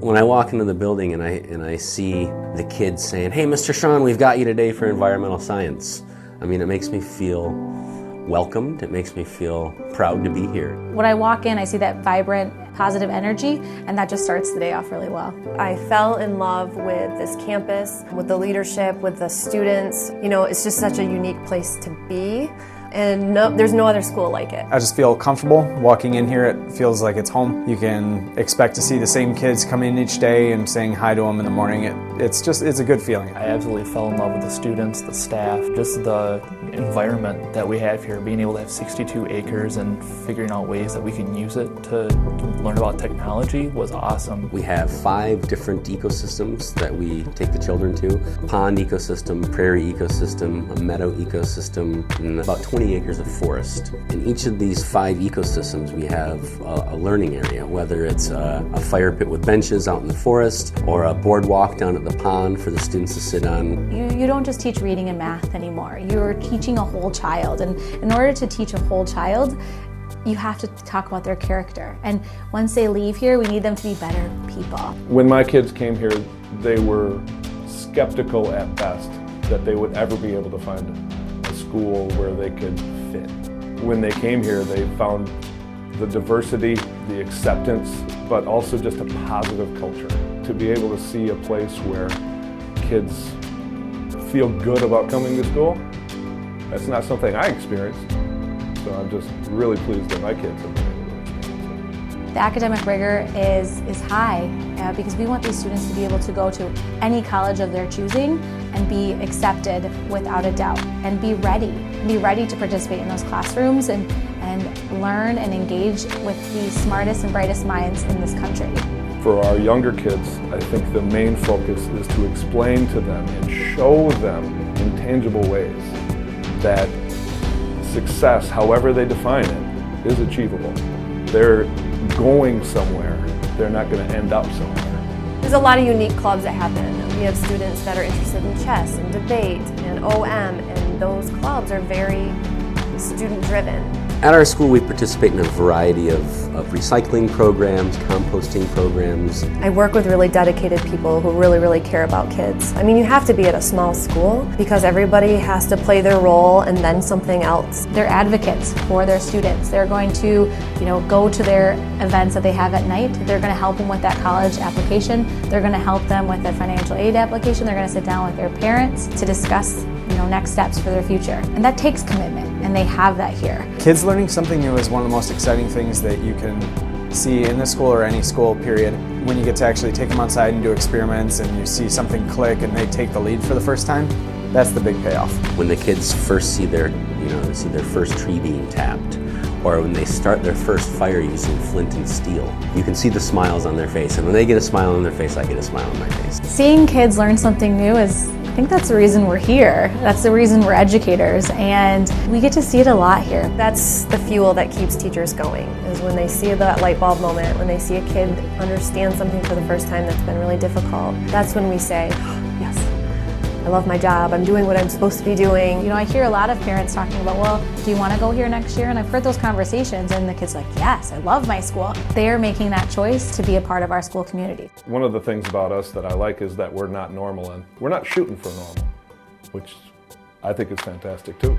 When I walk into the building and I see the kids saying, "Hey, Mr. Sean, we've got you today for environmental science," I mean, it makes me feel welcomed. It makes me feel proud to be here. When I walk in, I see that vibrant, positive energy, and that just starts the day off really well. I fell in love with this campus, with the leadership, with the students. You know, it's just such a unique place to be. And there's no other school like it. I just feel comfortable walking in here. It feels like it's home. You can expect to see the same kids come in each day and saying hi to them in the morning. It's a good feeling. I absolutely fell in love with the students, the staff, just the environment that we have here, being able to have 62 acres and figuring out ways that we can use it to learn about technology was awesome. We have 5 different ecosystems that we take the children to. A pond ecosystem, prairie ecosystem, a meadow ecosystem, and about 20 acres of forest. In each of these 5 ecosystems we have a learning area, whether it's a fire pit with benches out in the forest or a boardwalk down at the pond for the students to sit on. You don't just teach reading and math anymore. You're teaching a whole child, and in order to teach a whole child, you have to talk about their character. And once they leave here, we need them to be better people. When my kids came here, they were skeptical at best that they would ever be able to find a school where they could fit. When they came here, they found the diversity, the acceptance, but also just a positive culture. To be able to see a place where kids feel good about coming to school, that's not something I experienced. So I'm just really pleased that my kids have been able to experience it. The academic rigor is high because we want these students to be able to go to any college of their choosing and be accepted without a doubt and be ready to participate in those classrooms and learn and engage with the smartest and brightest minds in this country. For our younger kids, I think the main focus is to explain to them and show them in tangible ways that success, however they define it, is achievable. They're going somewhere. They're not going to end up somewhere. There's a lot of unique clubs that happen. We have students that are interested in chess and debate and OM, and those clubs are very student-driven. At our school, we participate in a variety of recycling programs, composting programs. I work with really dedicated people who really care about kids. I mean, you have to be at a small school because everybody has to play their role and then something else. They're advocates for their students. They're going to, go to their events that they have at night. They're going to help them with that college application. They're going to help them with a financial aid application. They're going to sit down with their parents to discuss next steps for their future. And that takes commitment, and they have that here. Kids learning something new is one of the most exciting things that you can see in this school or any school, period. When you get to actually take them outside and do experiments and you see something click and they take the lead for the first time, that's the big payoff. When the kids first see their first tree being tapped, or when they start their first fire using flint and steel, you can see the smiles on their face. And when they get a smile on their face, I get a smile on my face. Seeing kids learn something new I think that's the reason we're here. That's the reason we're educators, and we get to see it a lot here. That's the fuel that keeps teachers going, is when they see that light bulb moment, when they see a kid understand something for the first time that's been really difficult. That's when we say, yes, I love my job, I'm doing what I'm supposed to be doing. I hear a lot of parents talking about, well, do you want to go here next year? And I've heard those conversations, and the kid's like, yes, I love my school. They're making that choice to be a part of our school community. One of the things about us that I like is that we're not normal, and we're not shooting for normal, which I think is fantastic too.